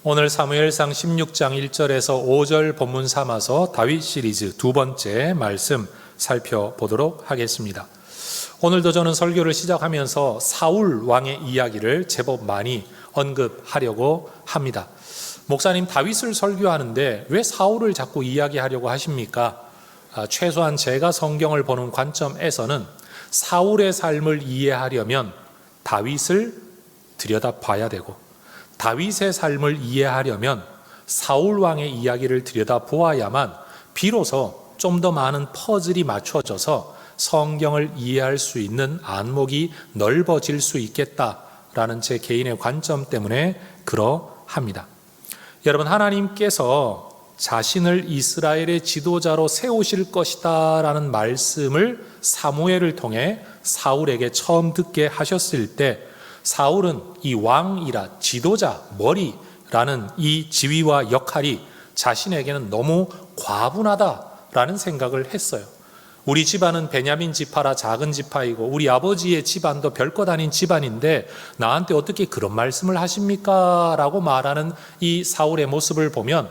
오늘 사무엘상 16장 1절에서 5절 본문 삼아서 다윗 시리즈 두 번째 말씀 살펴보도록 하겠습니다. 오늘도 저는 설교를 시작하면서 사울 왕의 이야기를 제법 많이 언급하려고 합니다. 목사님, 다윗을 설교하는데 왜 사울을 자꾸 이야기하려고 하십니까? 최소한 제가 성경을 보는 관점에서는 사울의 삶을 이해하려면 다윗을 들여다봐야 되고, 다윗의 삶을 이해하려면 사울 왕의 이야기를 들여다보아야만 비로소 좀 더 많은 퍼즐이 맞춰져서 성경을 이해할 수 있는 안목이 넓어질 수 있겠다라는 제 개인의 관점 때문에 그러합니다. 여러분, 하나님께서 자신을 이스라엘의 지도자로 세우실 것이다 라는 말씀을 사무엘을 통해 사울에게 처음 듣게 하셨을 때, 사울은 이 왕이라 지도자, 머리라는 이 지위와 역할이 자신에게는 너무 과분하다라는 생각을 했어요. 우리 집안은 베냐민 지파라 작은 지파이고 우리 아버지의 집안도 별것 아닌 집안인데 나한테 어떻게 그런 말씀을 하십니까? 라고 말하는 이 사울의 모습을 보면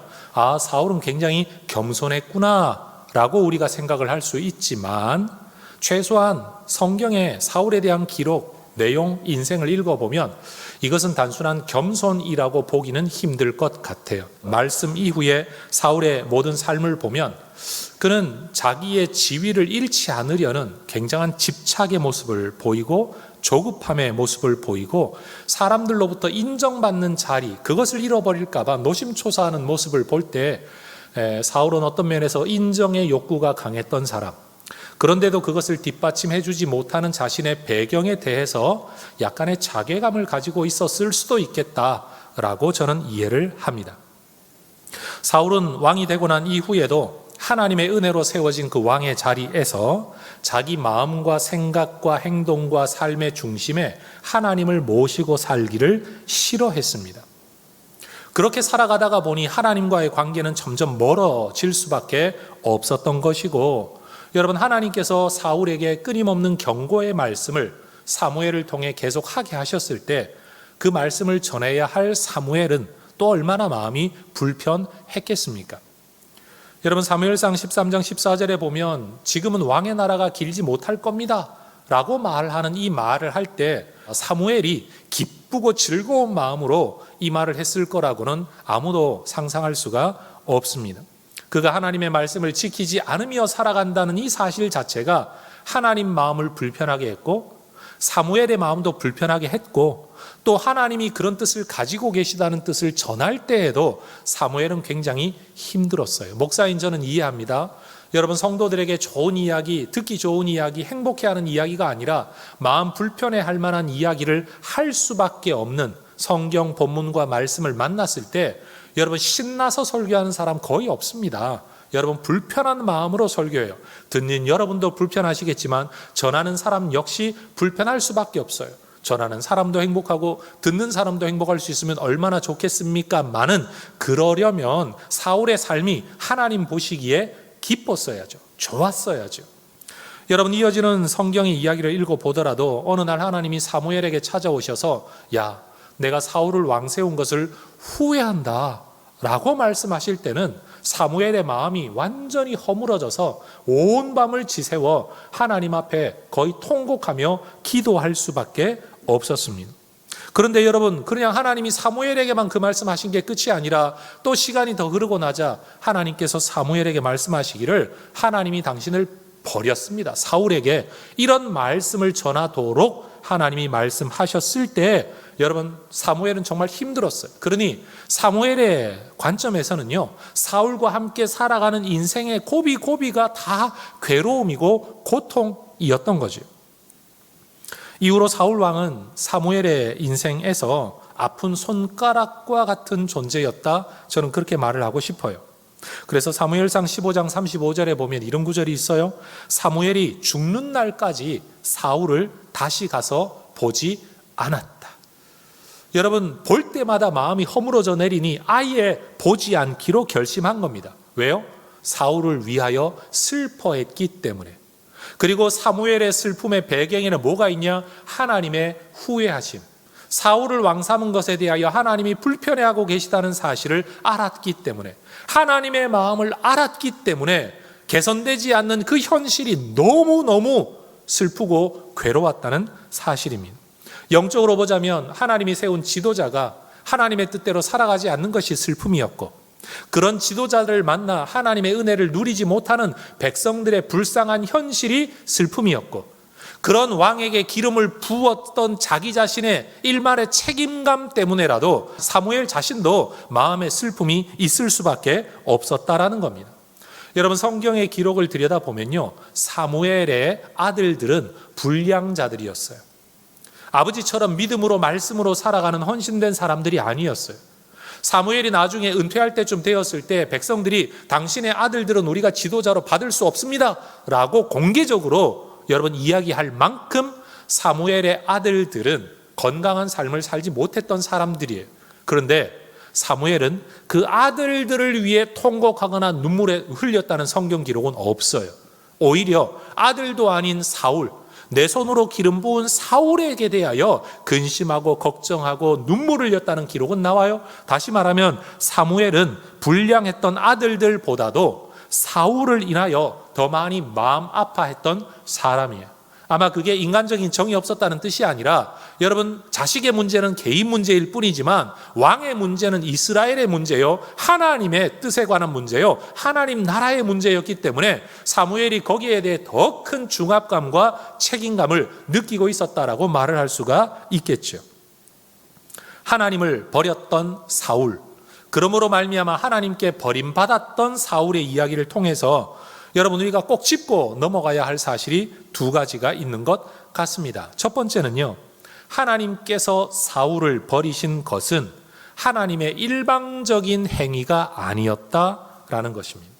사울은 굉장히 겸손했구나 라고 우리가 생각을 할 수 있지만, 최소한 성경에 사울에 대한 기록, 내용, 인생을 읽어보면 이것은 단순한 겸손이라고 보기는 힘들 것 같아요. 말씀 이후에 사울의 모든 삶을 보면 그는 자기의 지위를 잃지 않으려는 굉장한 집착의 모습을 보이고 조급함의 모습을 보이고, 사람들로부터 인정받는 자리, 그것을 잃어버릴까 봐 노심초사하는 모습을 볼 때 사울은 어떤 면에서 인정의 욕구가 강했던 사람, 그런데도 그것을 뒷받침해 주지 못하는 자신의 배경에 대해서 약간의 자괴감을 가지고 있었을 수도 있겠다라고 저는 이해를 합니다. 사울은 왕이 되고 난 이후에도 하나님의 은혜로 세워진 그 왕의 자리에서 자기 마음과 생각과 행동과 삶의 중심에 하나님을 모시고 살기를 싫어했습니다. 그렇게 살아가다가 보니 하나님과의 관계는 점점 멀어질 수밖에 없었던 것이고, 여러분, 하나님께서 사울에게 끊임없는 경고의 말씀을 사무엘을 통해 계속 하게 하셨을 때 그 말씀을 전해야 할 사무엘은 또 얼마나 마음이 불편했겠습니까? 여러분, 사무엘상 13장 14절에 보면 지금은 왕의 나라가 길지 못할 겁니다 라고 말하는 이 말을 할 때 사무엘이 기쁘고 즐거운 마음으로 이 말을 했을 거라고는 아무도 상상할 수가 없습니다. 그가 하나님의 말씀을 지키지 않으며 살아간다는 이 사실 자체가 하나님 마음을 불편하게 했고, 사무엘의 마음도 불편하게 했고, 또 하나님이 그런 뜻을 가지고 계시다는 뜻을 전할 때에도 사무엘은 굉장히 힘들었어요. 목사인 저는 이해합니다. 여러분, 성도들에게 좋은 이야기, 듣기 좋은 이야기, 행복해하는 이야기가 아니라 마음 불편해할 만한 이야기를 할 수밖에 없는 성경 본문과 말씀을 만났을 때 여러분, 신나서 설교하는 사람 거의 없습니다. 여러분, 불편한 마음으로 설교해요. 듣는 여러분도 불편하시겠지만 전하는 사람 역시 불편할 수밖에 없어요. 전하는 사람도 행복하고 듣는 사람도 행복할 수 있으면 얼마나 좋겠습니까? 많은, 그러려면 사울의 삶이 하나님 보시기에 기뻤어야죠. 좋았어야죠. 여러분, 이어지는 성경의 이야기를 읽어보더라도 어느 날 하나님이 사무엘에게 찾아오셔서 내가 사울을 왕 세운 것을 후회한다 라고 말씀하실 때는 사무엘의 마음이 완전히 허물어져서 온 밤을 지새워 하나님 앞에 거의 통곡하며 기도할 수밖에 없었습니다. 그런데 여러분, 그냥 하나님이 사무엘에게만 그 말씀하신 게 끝이 아니라 또 시간이 더 흐르고 나자 하나님께서 사무엘에게 말씀하시기를 하나님이 당신을 버렸습니다. 사울에게 이런 말씀을 전하도록 하나님이 말씀하셨을 때 여러분, 사무엘은 정말 힘들었어요. 그러니 사무엘의 관점에서는요, 사울과 함께 살아가는 인생의 고비고비가 다 괴로움이고 고통이었던 거죠. 이후로 사울 왕은 사무엘의 인생에서 아픈 손가락과 같은 존재였다, 저는 그렇게 말을 하고 싶어요. 그래서 사무엘상 15장 35절에 보면 이런 구절이 있어요. 사무엘이 죽는 날까지 사울을 다시 가서 보지 않았다. 여러분, 볼 때마다 마음이 허물어져 내리니 아예 보지 않기로 결심한 겁니다. 왜요? 사울을 위하여 슬퍼했기 때문에. 그리고 사무엘의 슬픔의 배경에는 뭐가 있냐? 하나님의 후회하심. 사울을 왕 삼은 것에 대하여 하나님이 불편해하고 계시다는 사실을 알았기 때문에, 하나님의 마음을 알았기 때문에 개선되지 않는 그 현실이 너무너무 슬프고 괴로웠다는 사실입니다. 영적으로 보자면 하나님이 세운 지도자가 하나님의 뜻대로 살아가지 않는 것이 슬픔이었고, 그런 지도자를 만나 하나님의 은혜를 누리지 못하는 백성들의 불쌍한 현실이 슬픔이었고, 그런 왕에게 기름을 부었던 자기 자신의 일말의 책임감 때문에라도 사무엘 자신도 마음의 슬픔이 있을 수밖에 없었다라는 겁니다. 여러분, 성경의 기록을 들여다보면요, 사무엘의 아들들은 불량자들이었어요. 아버지처럼 믿음으로 말씀으로 살아가는 헌신된 사람들이 아니었어요. 사무엘이 나중에 은퇴할 때쯤 되었을 때 백성들이 당신의 아들들은 우리가 지도자로 받을 수 없습니다 라고 공개적으로 여러분 이야기할 만큼 사무엘의 아들들은 건강한 삶을 살지 못했던 사람들이에요. 그런데 사무엘은 그 아들들을 위해 통곡하거나 눈물에 흘렸다는 성경 기록은 없어요. 오히려 아들도 아닌 사울, 내 손으로 기름 부은 사울에게 대하여 근심하고 걱정하고 눈물을 흘렸다는 기록은 나와요. 다시 말하면 사무엘은 불량했던 아들들보다도 사울을 인하여 더 많이 마음 아파했던 사람이에요. 아마 그게 인간적인 정이 없었다는 뜻이 아니라, 여러분, 자식의 문제는 개인 문제일 뿐이지만 왕의 문제는 이스라엘의 문제요, 하나님의 뜻에 관한 문제요, 하나님 나라의 문제였기 때문에 사무엘이 거기에 대해 더 큰 중압감과 책임감을 느끼고 있었다라고 말을 할 수가 있겠죠. 하나님을 버렸던 사울, 그러므로 말미암아 하나님께 버림받았던 사울의 이야기를 통해서 여러분, 우리가 꼭 짚고 넘어가야 할 사실이 두 가지가 있는 것 같습니다. 첫 번째는요, 하나님께서 사울을 버리신 것은 하나님의 일방적인 행위가 아니었다라는 것입니다.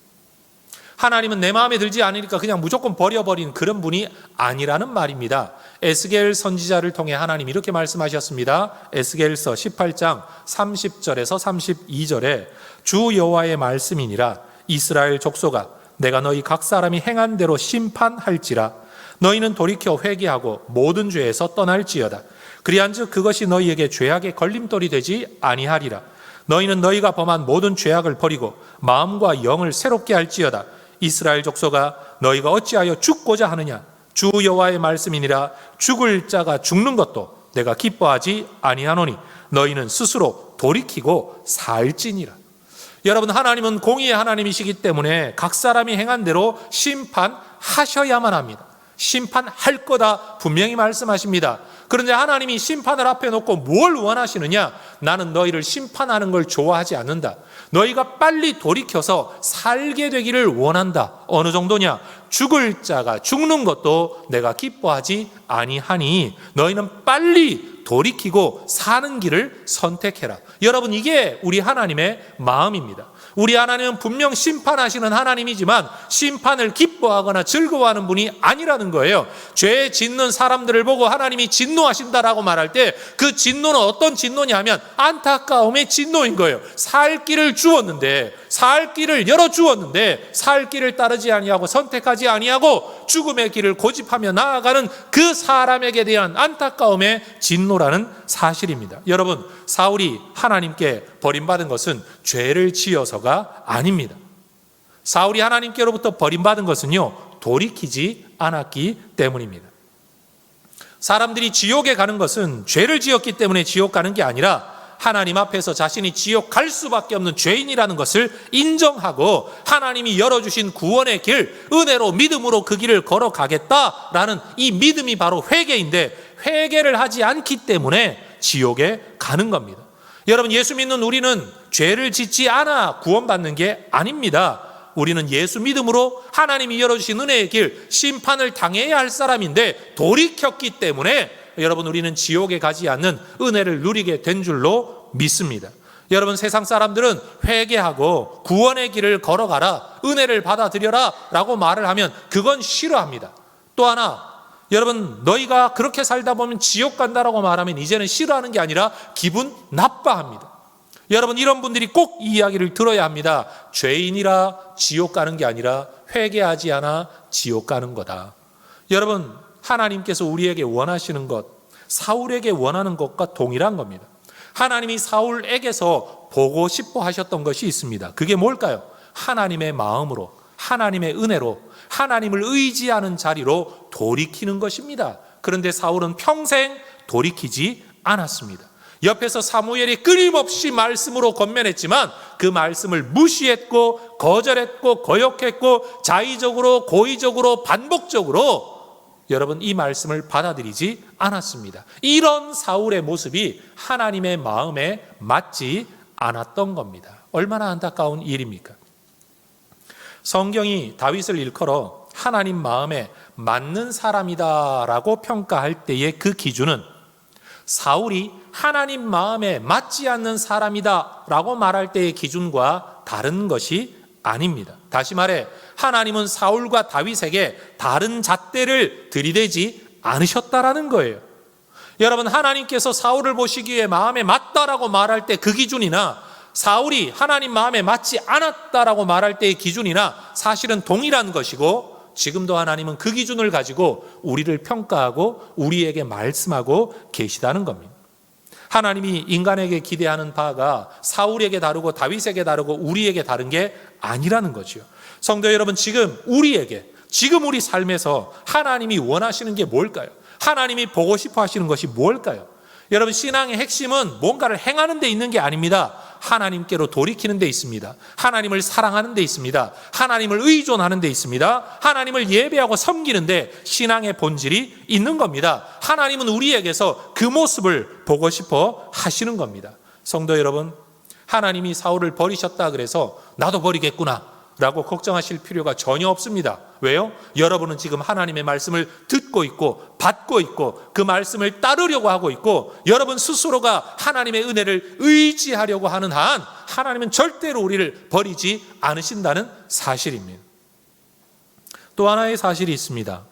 하나님은 내 마음에 들지 않으니까 그냥 무조건 버려버린 그런 분이 아니라는 말입니다. 에스겔 선지자를 통해 하나님 이렇게 말씀하셨습니다. 에스겔서 18장 30절에서 32절에 주 여호와의 말씀이니라. 이스라엘 족속아, 내가 너희 각 사람이 행한 대로 심판할지라. 너희는 돌이켜 회개하고 모든 죄에서 떠날지어다. 그리한즉 그것이 너희에게 죄악의 걸림돌이 되지 아니하리라. 너희는 너희가 범한 모든 죄악을 버리고 마음과 영을 새롭게 할지어다. 이스라엘 족속아, 너희가 어찌하여 죽고자 하느냐? 주 여호와의 말씀이니라. 죽을 자가 죽는 것도 내가 기뻐하지 아니하노니 너희는 스스로 돌이키고 살지니라. 여러분, 하나님은 공의의 하나님이시기 때문에 각 사람이 행한 대로 심판하셔야만 합니다. 심판할 거다 분명히 말씀하십니다. 그런데 하나님이 심판을 앞에 놓고 뭘 원하시느냐? 나는 너희를 심판하는 걸 좋아하지 않는다. 너희가 빨리 돌이켜서 살게 되기를 원한다. 어느 정도냐? 죽을 자가 죽는 것도 내가 기뻐하지 아니하니 너희는 빨리 돌이키고 사는 길을 선택해라. 여러분, 이게 우리 하나님의 마음입니다. 우리 하나님은 분명 심판하시는 하나님이지만 심판을 기뻐하거나 즐거워하는 분이 아니라는 거예요. 죄 짓는 사람들을 보고 하나님이 진노하신다라고 말할 때 그 진노는 어떤 진노냐면 안타까움의 진노인 거예요. 살 길을 주었는데, 살 길을 열어주었는데 살 길을 따르지 아니하고 선택하지 아니하고 죽음의 길을 고집하며 나아가는 그 사람에게 대한 안타까움의 진노라는 사실입니다. 여러분, 사울이 하나님께 버림받은 것은 죄를 지어서가 아닙니다. 사울이 하나님께로부터 버림받은 것은요, 돌이키지 않았기 때문입니다. 사람들이 지옥에 가는 것은 죄를 지었기 때문에 지옥 가는 게 아니라 하나님 앞에서 자신이 지옥 갈 수밖에 없는 죄인이라는 것을 인정하고 하나님이 열어주신 구원의 길, 은혜로 믿음으로 그 길을 걸어가겠다라는 이 믿음이 바로 회개인데, 회개를 하지 않기 때문에 지옥에 가는 겁니다. 여러분, 예수 믿는 우리는 죄를 짓지 않아 구원받는 게 아닙니다. 우리는 예수 믿음으로 하나님이 열어주신 은혜의 길, 심판을 당해야 할 사람인데 돌이켰기 때문에 여러분, 우리는 지옥에 가지 않는 은혜를 누리게 된 줄로 믿습니다. 여러분, 세상 사람들은 회개하고 구원의 길을 걸어가라, 은혜를 받아들여라 라고 말을 하면 그건 싫어합니다. 또 하나, 여러분, 너희가 그렇게 살다 보면 지옥 간다라고 말하면 이제는 싫어하는 게 아니라 기분 나빠합니다. 여러분, 이런 분들이 꼭 이 이야기를 들어야 합니다. 죄인이라 지옥 가는 게 아니라 회개하지 않아 지옥 가는 거다. 여러분, 하나님께서 우리에게 원하시는 것, 사울에게 원하는 것과 동일한 겁니다. 하나님이 사울에게서 보고 싶어 하셨던 것이 있습니다. 그게 뭘까요? 하나님의 마음으로, 하나님의 은혜로, 하나님을 의지하는 자리로 돌이키는 것입니다. 그런데 사울은 평생 돌이키지 않았습니다. 옆에서 사무엘이 끊임없이 말씀으로 권면했지만 그 말씀을 무시했고 거절했고 거역했고 자의적으로 고의적으로 반복적으로 여러분 이 말씀을 받아들이지 않았습니다. 이런 사울의 모습이 하나님의 마음에 맞지 않았던 겁니다. 얼마나 안타까운 일입니까? 성경이 다윗을 일컬어 하나님 마음에 맞는 사람이다라고 평가할 때의 그 기준은 사울이 하나님 마음에 맞지 않는 사람이다라고 말할 때의 기준과 다른 것이 아닙니다. 다시 말해 하나님은 사울과 다윗에게 다른 잣대를 들이대지 않으셨다라는 거예요. 여러분, 하나님께서 사울을 보시기에 마음에 맞다라고 말할 때 그 기준이나 사울이 하나님 마음에 맞지 않았다라고 말할 때의 기준이나 사실은 동일한 것이고, 지금도 하나님은 그 기준을 가지고 우리를 평가하고 우리에게 말씀하고 계시다는 겁니다. 하나님이 인간에게 기대하는 바가 사울에게 다르고 다윗에게 다르고 우리에게 다른 게 아니라는 거죠. 성도 여러분, 지금 우리 삶에서 하나님이 원하시는 게 뭘까요? 하나님이 보고 싶어 하시는 것이 뭘까요? 여러분, 신앙의 핵심은 뭔가를 행하는 데 있는 게 아닙니다. 하나님께로 돌이키는 데 있습니다. 하나님을 사랑하는 데 있습니다. 하나님을 의존하는 데 있습니다. 하나님을 예배하고 섬기는 데 신앙의 본질이 있는 겁니다. 하나님은 우리에게서 그 모습을 보고 싶어 하시는 겁니다. 성도 여러분, 하나님이 사울을 버리셨다 그래서 나도 버리겠구나 라고 걱정하실 필요가 전혀 없습니다. 왜요? 여러분은 지금 하나님의 말씀을 듣고 있고 받고 있고 그 말씀을 따르려고 하고 있고 여러분 스스로가 하나님의 은혜를 의지하려고 하는 한 하나님은 절대로 우리를 버리지 않으신다는 사실입니다. 또 하나의 사실이 있습니다.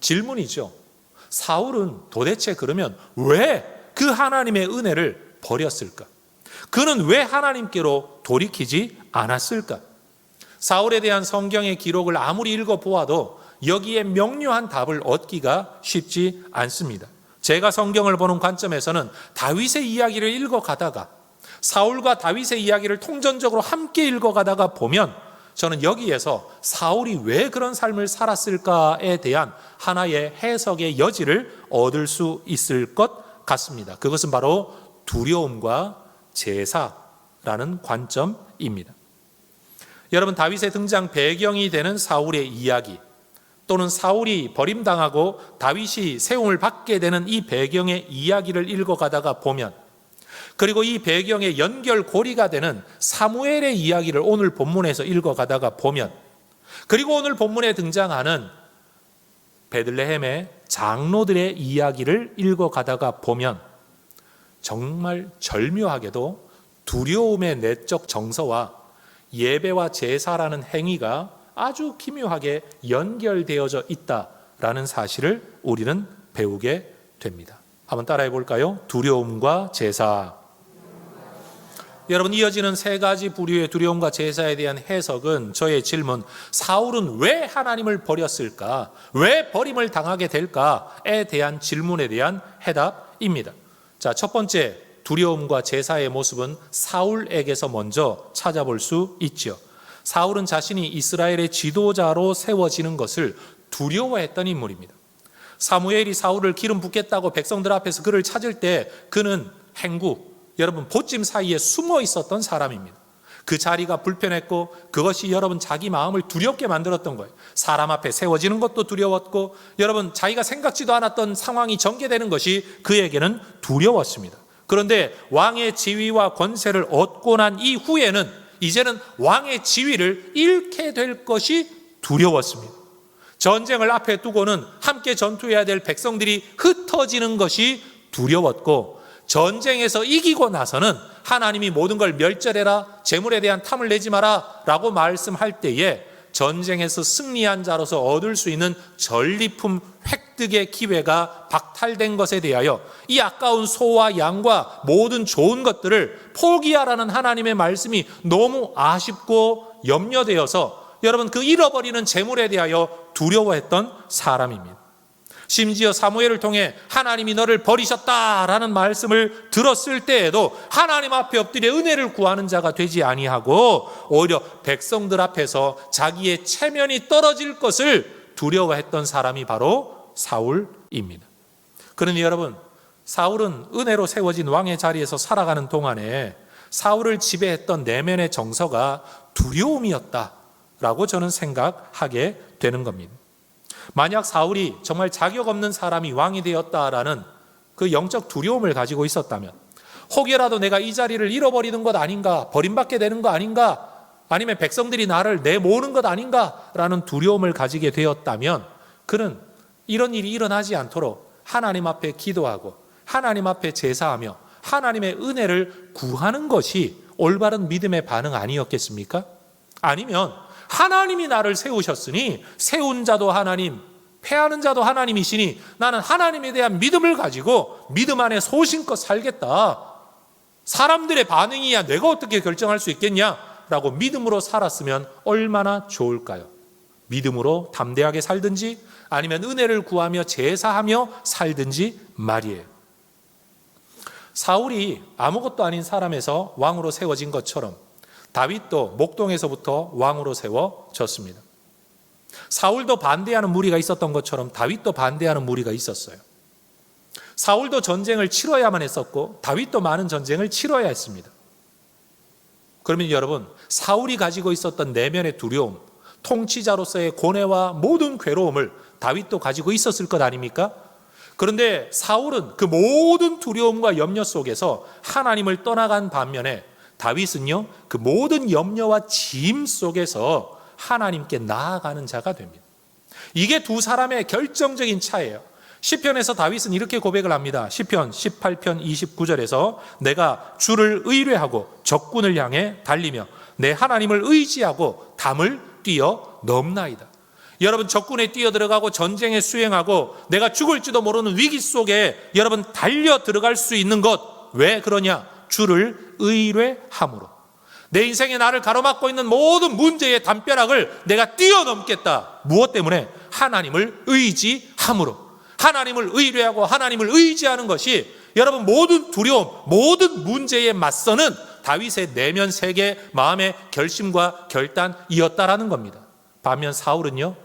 질문이죠. 사울은 도대체 그러면 왜 그 하나님의 은혜를 버렸을까? 그는 왜 하나님께로 돌이키지 않았을까? 사울에 대한 성경의 기록을 아무리 읽어보아도 여기에 명료한 답을 얻기가 쉽지 않습니다. 제가 성경을 보는 관점에서는 다윗의 이야기를 읽어가다가 사울과 다윗의 이야기를 통전적으로 함께 읽어가다가 보면 저는 여기에서 사울이 왜 그런 삶을 살았을까에 대한 하나의 해석의 여지를 얻을 수 있을 것 같습니다. 그것은 바로 두려움과 제사라는 관점입니다. 여러분, 다윗의 등장 배경이 되는 사울의 이야기 또는 사울이 버림당하고 다윗이 세움을 받게 되는 이 배경의 이야기를 읽어가다가 보면, 그리고 이 배경의 연결고리가 되는 사무엘의 이야기를 오늘 본문에서 읽어가다가 보면, 그리고 오늘 본문에 등장하는 베들레헴의 장로들의 이야기를 읽어가다가 보면 정말 절묘하게도 두려움의 내적 정서와 예배와 제사라는 행위가 아주 기묘하게 연결되어져 있다라는 사실을 우리는 배우게 됩니다. 한번 따라해 볼까요? 두려움과 제사. 여러분, 이어지는 세 가지 부류의 두려움과 제사에 대한 해석은 저의 질문, 사울은 왜 하나님을 버렸을까? 왜 버림을 당하게 될까에 대한 질문에 대한 해답입니다. 자, 첫 번째, 두려움과 제사의 모습은 사울에게서 먼저 찾아볼 수 있죠. 사울은 자신이 이스라엘의 지도자로 세워지는 것을 두려워했던 인물입니다. 사무엘이 사울을 기름 붓겠다고 백성들 앞에서 그를 찾을 때 그는 행구, 여러분 보찜 사이에 숨어 있었던 사람입니다. 그 자리가 불편했고 그것이 여러분 자기 마음을 두렵게 만들었던 거예요. 사람 앞에 세워지는 것도 두려웠고 여러분 자기가 생각지도 않았던 상황이 전개되는 것이 그에게는 두려웠습니다. 그런데 왕의 지위와 권세를 얻고 난 이후에는 이제는 왕의 지위를 잃게 될 것이 두려웠습니다. 전쟁을 앞에 두고는 함께 전투해야 될 백성들이 흩어지는 것이 두려웠고, 전쟁에서 이기고 나서는 하나님이 모든 걸 멸절해라, 재물에 대한 탐을 내지 마라 라고 말씀할 때에 전쟁에서 승리한 자로서 얻을 수 있는 전리품 획득의 기회가 박탈된 것에 대하여 이 아까운 소와 양과 모든 좋은 것들을 포기하라는 하나님의 말씀이 너무 아쉽고 염려되어서 여러분 그 잃어버리는 재물에 대하여 두려워했던 사람입니다. 심지어 사무엘을 통해 하나님이 너를 버리셨다라는 말씀을 들었을 때에도 하나님 앞에 엎드려 은혜를 구하는 자가 되지 아니하고 오히려 백성들 앞에서 자기의 체면이 떨어질 것을 두려워했던 사람이 바로 사울입니다. 그러니 여러분, 사울은 은혜로 세워진 왕의 자리에서 살아가는 동안에 사울을 지배했던 내면의 정서가 두려움이었다라고 저는 생각하게 되는 겁니다. 만약 사울이 정말 자격 없는 사람이 왕이 되었다라는 그 영적 두려움을 가지고 있었다면, 혹여라도 내가 이 자리를 잃어버리는 것 아닌가, 버림받게 되는 것 아닌가, 아니면 백성들이 나를 내모으는 것 아닌가라는 두려움을 가지게 되었다면, 그는 이런 일이 일어나지 않도록 하나님 앞에 기도하고 하나님 앞에 제사하며 하나님의 은혜를 구하는 것이 올바른 믿음의 반응 아니었겠습니까? 아니면 하나님이 나를 세우셨으니 세운 자도 하나님, 패하는 자도 하나님이시니 나는 하나님에 대한 믿음을 가지고 믿음 안에 소신껏 살겠다, 사람들의 반응이야 내가 어떻게 결정할 수 있겠냐라고 믿음으로 살았으면 얼마나 좋을까요? 믿음으로 담대하게 살든지 아니면 은혜를 구하며 제사하며 살든지 말이에요. 사울이 아무것도 아닌 사람에서 왕으로 세워진 것처럼 다윗도 목동에서부터 왕으로 세워졌습니다. 사울도 반대하는 무리가 있었던 것처럼 다윗도 반대하는 무리가 있었어요. 사울도 전쟁을 치러야만 했었고 다윗도 많은 전쟁을 치러야 했습니다. 그러면 여러분, 사울이 가지고 있었던 내면의 두려움, 통치자로서의 고뇌와 모든 괴로움을 다윗도 가지고 있었을 것 아닙니까? 그런데 사울은 그 모든 두려움과 염려 속에서 하나님을 떠나간 반면에 다윗은요, 그 모든 염려와 짐 속에서 하나님께 나아가는 자가 됩니다. 이게 두 사람의 결정적인 차이예요. 시편에서 다윗은 이렇게 고백을 합니다. 시편 18편 29절에서 내가 주를 의뢰하고 적군을 향해 달리며 내 하나님을 의지하고 담을 뛰어 넘나이다. 여러분, 적군에 뛰어 들어가고 전쟁에 수행하고 내가 죽을지도 모르는 위기 속에 여러분 달려 들어갈 수 있는 것, 왜 그러냐? 주를 의뢰함으로. 내 인생에 나를 가로막고 있는 모든 문제의 담벼락을 내가 뛰어넘겠다. 무엇 때문에? 하나님을 의지함으로. 하나님을 의뢰하고 하나님을 의지하는 것이 여러분 모든 두려움, 모든 문제에 맞서는 다윗의 내면 세계, 마음의 결심과 결단이었다라는 겁니다. 반면 사울은요,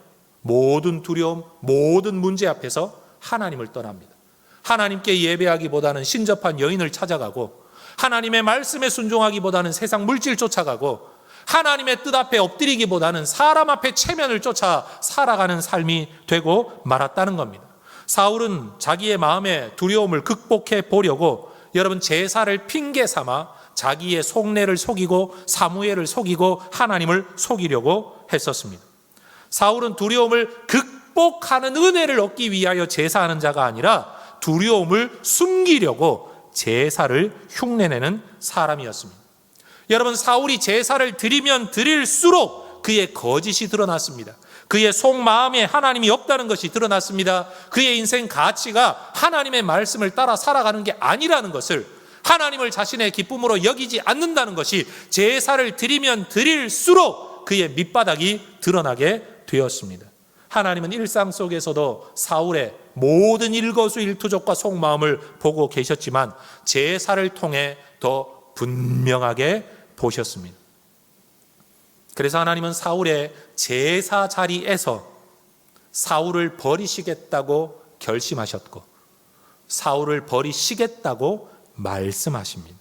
모든 두려움, 모든 문제 앞에서 하나님을 떠납니다. 하나님께 예배하기보다는 신접한 여인을 찾아가고 하나님의 말씀에 순종하기보다는 세상 물질 쫓아가고 하나님의 뜻 앞에 엎드리기보다는 사람 앞에 체면을 쫓아 살아가는 삶이 되고 말았다는 겁니다. 사울은 자기의 마음의 두려움을 극복해 보려고 여러분 제사를 핑계 삼아 자기의 속내를 속이고 사무엘을 속이고 하나님을 속이려고 했었습니다. 사울은 두려움을 극복하는 은혜를 얻기 위하여 제사하는 자가 아니라 두려움을 숨기려고 제사를 흉내내는 사람이었습니다. 여러분, 사울이 제사를 드리면 드릴수록 그의 거짓이 드러났습니다. 그의 속마음에 하나님이 없다는 것이 드러났습니다. 그의 인생 가치가 하나님의 말씀을 따라 살아가는 게 아니라는 것을, 하나님을 자신의 기쁨으로 여기지 않는다는 것이 제사를 드리면 드릴수록 그의 밑바닥이 드러나게 되었습니다. 하나님은 일상 속에서도 사울의 모든 일거수일투족과 속마음을 보고 계셨지만 제사를 통해 더 분명하게 보셨습니다. 그래서 하나님은 사울의 제사 자리에서 사울을 버리시겠다고 결심하셨고 사울을 버리시겠다고 말씀하십니다.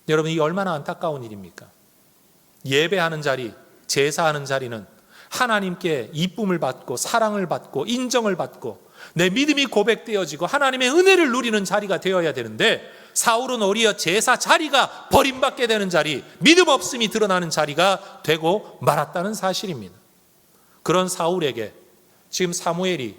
여러분, 이게 얼마나 안타까운 일입니까? 예배하는 자리, 제사하는 자리는 하나님께 이쁨을 받고 사랑을 받고 인정을 받고 내 믿음이 고백되어지고 하나님의 은혜를 누리는 자리가 되어야 되는데 사울은 오히려 제사 자리가 버림받게 되는 자리, 믿음 없음이 드러나는 자리가 되고 말았다는 사실입니다. 그런 사울에게 지금 사무엘이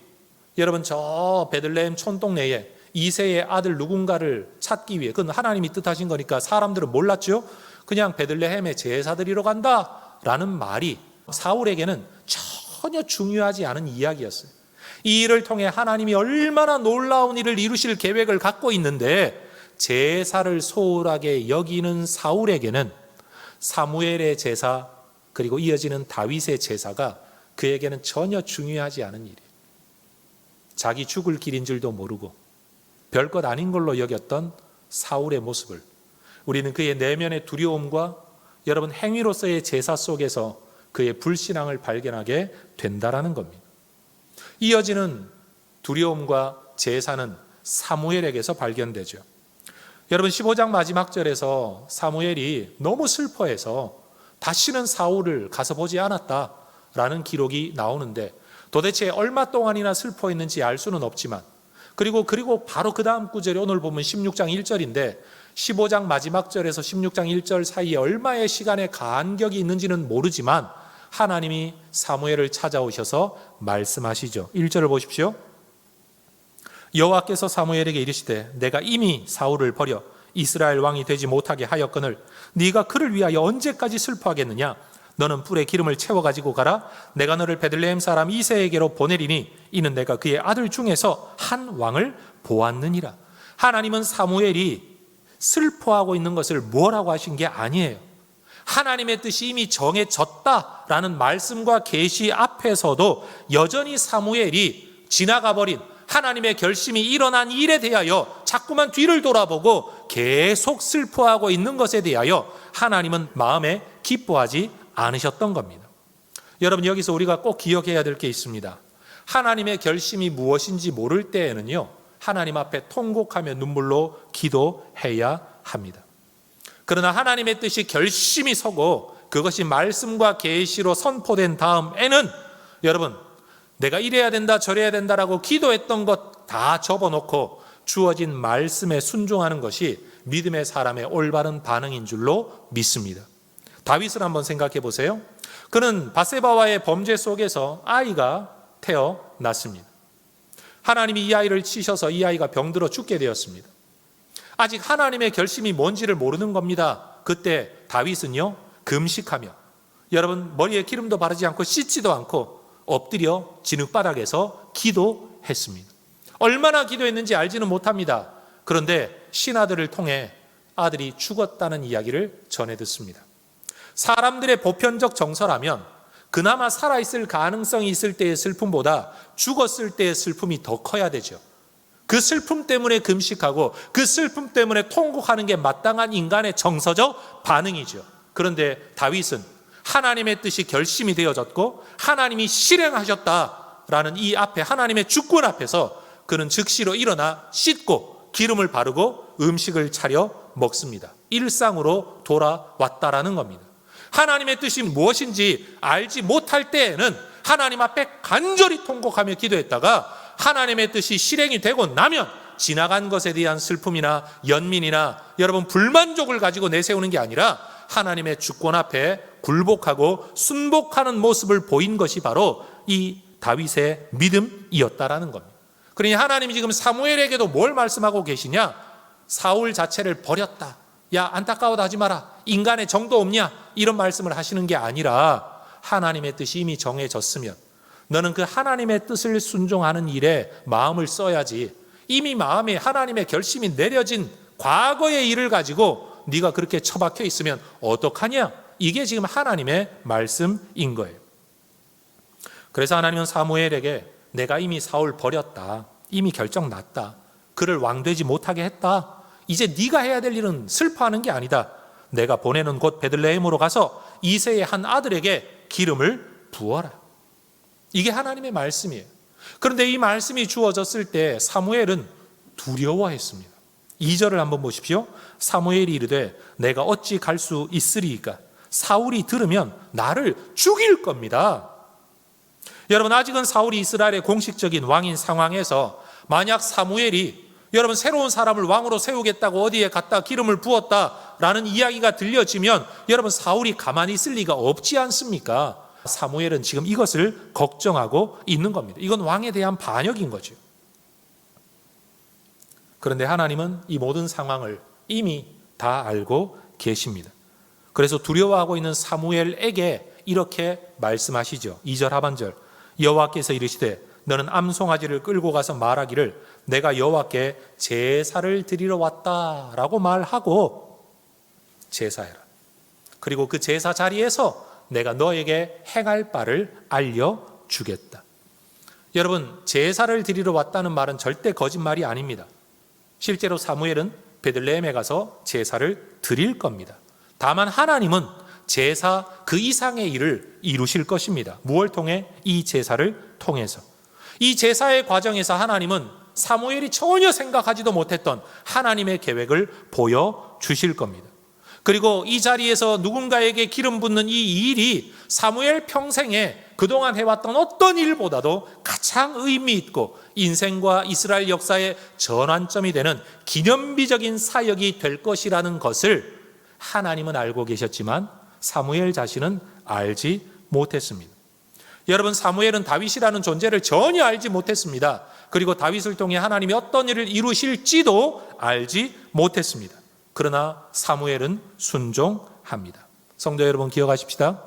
여러분 저 베들레헴 촌동네에 이새의 아들 누군가를 찾기 위해, 그건 하나님이 뜻하신 거니까 사람들은 몰랐죠. 그냥 베들레헴에 제사 드리러 간다라는 말이 사울에게는 전혀 중요하지 않은 이야기였어요. 이 일을 통해 하나님이 얼마나 놀라운 일을 이루실 계획을 갖고 있는데 제사를 소홀하게 여기는 사울에게는 사무엘의 제사 그리고 이어지는 다윗의 제사가 그에게는 전혀 중요하지 않은 일이에요. 자기 죽을 길인 줄도 모르고 별것 아닌 걸로 여겼던 사울의 모습을 우리는 그의 내면의 두려움과 여러분 행위로서의 제사 속에서 그의 불신앙을 발견하게 된다라는 겁니다. 이어지는 두려움과 제사는 사무엘에게서 발견되죠. 여러분 15장 마지막 절에서 사무엘이 너무 슬퍼해서 다시는 사울을 가서 보지 않았다라는 기록이 나오는데 도대체 얼마 동안이나 슬퍼했는지 알 수는 없지만 그리고 바로 그 다음 구절이 오늘 보면 16장 1절인데 15장 마지막 절에서 16장 1절 사이에 얼마의 시간의 간격이 있는지는 모르지만 하나님이 사무엘을 찾아오셔서 말씀하시죠. 1절을 보십시오. 여호와께서 사무엘에게 이르시되 내가 이미 사울을 버려 이스라엘 왕이 되지 못하게 하였거늘 네가 그를 위하여 언제까지 슬퍼하겠느냐? 너는 뿔에 기름을 채워 가지고 가라. 내가 너를 베들레헴 사람 이새에게로 보내리니 이는 내가 그의 아들 중에서 한 왕을 보았느니라. 하나님은 사무엘이 슬퍼하고 있는 것을 뭐라고 하신 게 아니에요. 하나님의 뜻이 이미 정해졌다라는 말씀과 계시 앞에서도 여전히 사무엘이 지나가 버린 하나님의 결심이 일어난 일에 대하여 자꾸만 뒤를 돌아보고 계속 슬퍼하고 있는 것에 대하여 하나님은 마음에 기뻐하지 않으셨던 겁니다. 여러분 여기서 우리가 꼭 기억해야 될 게 있습니다. 하나님의 결심이 무엇인지 모를 때에는요, 하나님 앞에 통곡하며 눈물로 기도해야 합니다. 그러나 하나님의 뜻이 결심이 서고 그것이 말씀과 계시로 선포된 다음에는 여러분 내가 이래야 된다 저래야 된다라고 기도했던 것 다 접어놓고 주어진 말씀에 순종하는 것이 믿음의 사람의 올바른 반응인 줄로 믿습니다. 다윗을 한번 생각해 보세요. 그는 바세바와의 범죄 속에서 아이가 태어났습니다. 하나님이 이 아이를 치셔서 이 아이가 병들어 죽게 되었습니다. 아직 하나님의 결심이 뭔지를 모르는 겁니다. 그때 다윗은요 금식하며 여러분 머리에 기름도 바르지 않고 씻지도 않고 엎드려 진흙바닥에서 기도했습니다. 얼마나 기도했는지 알지는 못합니다. 그런데 신하들을 통해 아들이 죽었다는 이야기를 전해 듣습니다. 사람들의 보편적 정서라면 그나마 살아있을 가능성이 있을 때의 슬픔보다 죽었을 때의 슬픔이 더 커야 되죠. 그 슬픔 때문에 금식하고 그 슬픔 때문에 통곡하는 게 마땅한 인간의 정서적 반응이죠. 그런데 다윗은 하나님의 뜻이 결심이 되어졌고 하나님이 실행하셨다라는 이 앞에 하나님의 주권 앞에서 그는 즉시로 일어나 씻고 기름을 바르고 음식을 차려 먹습니다. 일상으로 돌아왔다라는 겁니다. 하나님의 뜻이 무엇인지 알지 못할 때에는 하나님 앞에 간절히 통곡하며 기도했다가 하나님의 뜻이 실행이 되고 나면 지나간 것에 대한 슬픔이나 연민이나 여러분 불만족을 가지고 내세우는 게 아니라 하나님의 주권 앞에 굴복하고 순복하는 모습을 보인 것이 바로 이 다윗의 믿음이었다라는 겁니다. 그러니 하나님이 지금 사무엘에게도 뭘 말씀하고 계시냐? 사울 자체를 버렸다. 야 안타까워도 하지 마라. 인간의 정도 없냐? 이런 말씀을 하시는 게 아니라 하나님의 뜻이 이미 정해졌으면 너는 그 하나님의 뜻을 순종하는 일에 마음을 써야지. 이미 마음에 하나님의 결심이 내려진 과거의 일을 가지고 네가 그렇게 처박혀 있으면 어떡하냐? 이게 지금 하나님의 말씀인 거예요. 그래서 하나님은 사무엘에게 내가 이미 사울 버렸다. 이미 결정 났다. 그를 왕되지 못하게 했다. 이제 네가 해야 될 일은 슬퍼하는 게 아니다. 내가 보내는 곳 베들레헴으로 가서 이새의 한 아들에게 기름을 부어라. 이게 하나님의 말씀이에요. 그런데 이 말씀이 주어졌을 때 사무엘은 두려워했습니다. 2절을 한번 보십시오. 사무엘이 이르되 내가 어찌 갈 수 있으리이까? 사울이 들으면 나를 죽일 겁니다. 여러분 아직은 사울이 이스라엘의 공식적인 왕인 상황에서 만약 사무엘이 여러분 새로운 사람을 왕으로 세우겠다고 어디에 갔다 기름을 부었다라는 이야기가 들려지면 여러분 사울이 가만히 있을 리가 없지 않습니까? 사무엘은 지금 이것을 걱정하고 있는 겁니다. 이건 왕에 대한 반역인 거죠. 그런데 하나님은 이 모든 상황을 이미 다 알고 계십니다. 그래서 두려워하고 있는 사무엘에게 이렇게 말씀하시죠. 2절 하반절 여호와께서 이르시되 너는 암송아지를 끌고 가서 말하기를 내가 여호와께 제사를 드리러 왔다라고 말하고 제사해라. 그리고 그 제사 자리에서 내가 너에게 행할 바를 알려주겠다. 여러분, 제사를 드리러 왔다는 말은 절대 거짓말이 아닙니다. 실제로 사무엘은 베들레헴에 가서 제사를 드릴 겁니다. 다만 하나님은 제사 그 이상의 일을 이루실 것입니다. 무엇을 통해? 이 제사를 통해서. 이 제사의 과정에서 하나님은 사무엘이 전혀 생각하지도 못했던 하나님의 계획을 보여주실 겁니다. 그리고 이 자리에서 누군가에게 기름 붓는 이 일이 사무엘 평생에 그동안 해왔던 어떤 일보다도 가장 의미 있고 인생과 이스라엘 역사의 전환점이 되는 기념비적인 사역이 될 것이라는 것을 하나님은 알고 계셨지만 사무엘 자신은 알지 못했습니다. 여러분, 사무엘은 다윗이라는 존재를 전혀 알지 못했습니다. 그리고 다윗을 통해 하나님이 어떤 일을 이루실지도 알지 못했습니다. 그러나 사무엘은 순종합니다. 성도 여러분, 기억하십시다.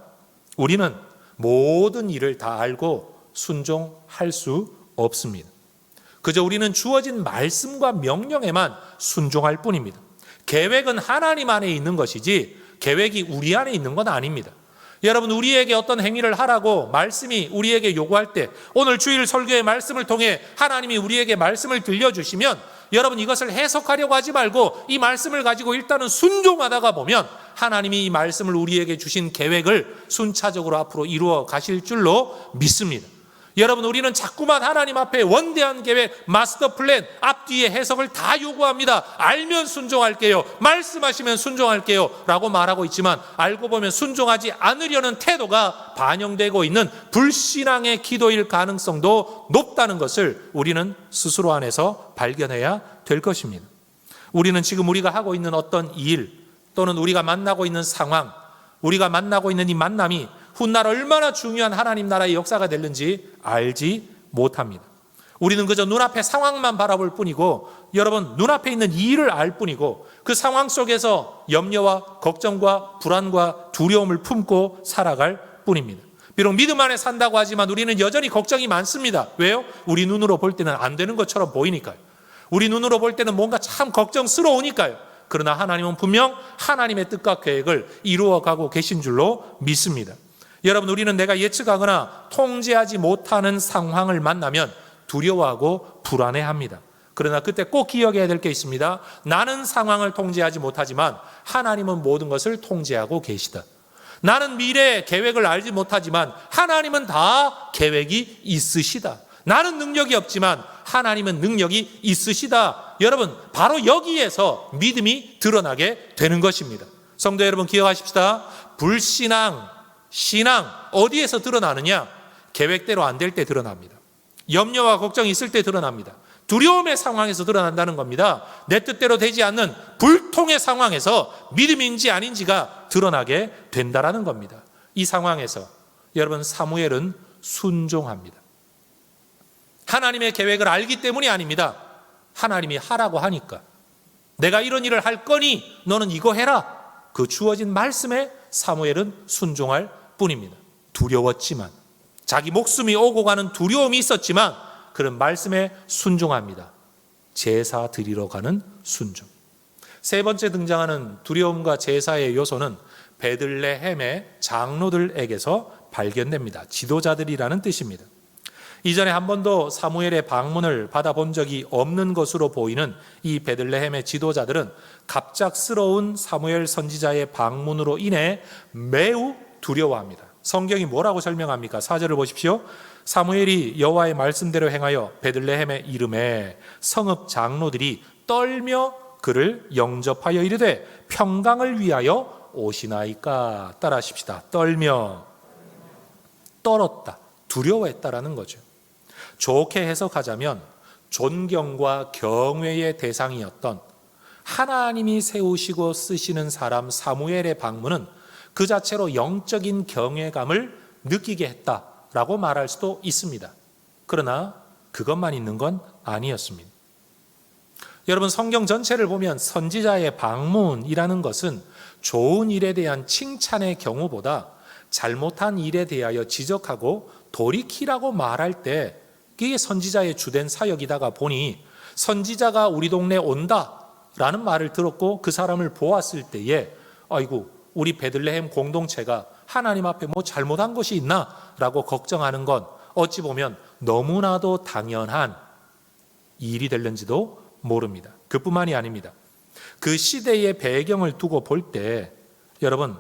우리는 모든 일을 다 알고 순종할 수 없습니다. 그저 우리는 주어진 말씀과 명령에만 순종할 뿐입니다. 계획은 하나님 안에 있는 것이지 계획이 우리 안에 있는 건 아닙니다. 여러분, 우리에게 어떤 행위를 하라고 말씀이 우리에게 요구할 때, 오늘 주일 설교의 말씀을 통해 하나님이 우리에게 말씀을 들려주시면 여러분, 이것을 해석하려고 하지 말고 이 말씀을 가지고 일단은 순종하다가 보면 하나님이 이 말씀을 우리에게 주신 계획을 순차적으로 앞으로 이루어 가실 줄로 믿습니다. 여러분, 우리는 자꾸만 하나님 앞에 원대한 계획, 마스터 플랜, 앞뒤의 해석을 다 요구합니다. 알면 순종할게요, 말씀하시면 순종할게요 라고 말하고 있지만 알고 보면 순종하지 않으려는 태도가 반영되고 있는 불신앙의 기도일 가능성도 높다는 것을 우리는 스스로 안에서 발견해야 될 것입니다. 우리는 지금 우리가 하고 있는 어떤 일 또는 우리가 만나고 있는 상황, 우리가 만나고 있는 이 만남이 훗날 얼마나 중요한 하나님 나라의 역사가 되는지 알지 못합니다. 우리는 그저 눈앞의 상황만 바라볼 뿐이고, 여러분, 눈앞에 있는 이 일을 알 뿐이고, 그 상황 속에서 염려와 걱정과 불안과 두려움을 품고 살아갈 뿐입니다. 비록 믿음 안에 산다고 하지만 우리는 여전히 걱정이 많습니다. 왜요? 우리 눈으로 볼 때는 안 되는 것처럼 보이니까요. 우리 눈으로 볼 때는 뭔가 참 걱정스러우니까요. 그러나 하나님은 분명 하나님의 뜻과 계획을 이루어가고 계신 줄로 믿습니다. 여러분, 우리는 내가 예측하거나 통제하지 못하는 상황을 만나면 두려워하고 불안해합니다. 그러나 그때 꼭 기억해야 될 게 있습니다. 나는 상황을 통제하지 못하지만 하나님은 모든 것을 통제하고 계시다. 나는 미래의 계획을 알지 못하지만 하나님은 다 계획이 있으시다. 나는 능력이 없지만 하나님은 능력이 있으시다. 여러분, 바로 여기에서 믿음이 드러나게 되는 것입니다. 성도 여러분, 기억하십시다. 불신앙, 신앙 어디에서 드러나느냐? 계획대로 안 될 때 드러납니다. 염려와 걱정이 있을 때 드러납니다. 두려움의 상황에서 드러난다는 겁니다. 내 뜻대로 되지 않는 불통의 상황에서 믿음인지 아닌지가 드러나게 된다는 겁니다. 이 상황에서 여러분, 사무엘은 순종합니다. 하나님의 계획을 알기 때문이 아닙니다. 하나님이 하라고 하니까, 내가 이런 일을 할 거니 너는 이거 해라, 그 주어진 말씀에 사무엘은 순종할 뿐입니다. 두려웠지만, 자기 목숨이 오고 가는 두려움이 있었지만 그런 말씀에 순종합니다. 제사 드리러 가는 순종. 세 번째 등장하는 두려움과 제사의 요소는 베들레헴의 장로들에게서 발견됩니다. 지도자들이라는 뜻입니다. 이전에 한 번도 사무엘의 방문을 받아본 적이 없는 것으로 보이는 이 베들레헴의 지도자들은 갑작스러운 사무엘 선지자의 방문으로 인해 매우 두려워합니다. 성경이 뭐라고 설명합니까? 4절을 보십시오. 사무엘이 여호와의 말씀대로 행하여 베들레헴의 이름에 성읍 장로들이 떨며 그를 영접하여 이르되 평강을 위하여 오시나이까. 따라하십시다. 떨며, 떨었다, 두려워했다라는 거죠. 좋게 해석하자면 존경과 경외의 대상이었던 하나님이 세우시고 쓰시는 사람 사무엘의 방문은 그 자체로 영적인 경외감을 느끼게 했다라고 말할 수도 있습니다. 그러나 그것만 있는 건 아니었습니다. 여러분, 성경 전체를 보면 선지자의 방문이라는 것은 좋은 일에 대한 칭찬의 경우보다 잘못한 일에 대하여 지적하고 돌이키라고 말할 때, 이게 선지자의 주된 사역이다가 보니 선지자가 우리 동네에 온다라는 말을 들었고 그 사람을 보았을 때에, 아이고, 우리 베들레헴 공동체가 하나님 앞에 뭐 잘못한 것이 있나 라고 걱정하는 건 어찌 보면 너무나도 당연한 일이 될는지도 모릅니다. 그뿐만이 아닙니다. 그 시대의 배경을 두고 볼 때 여러분,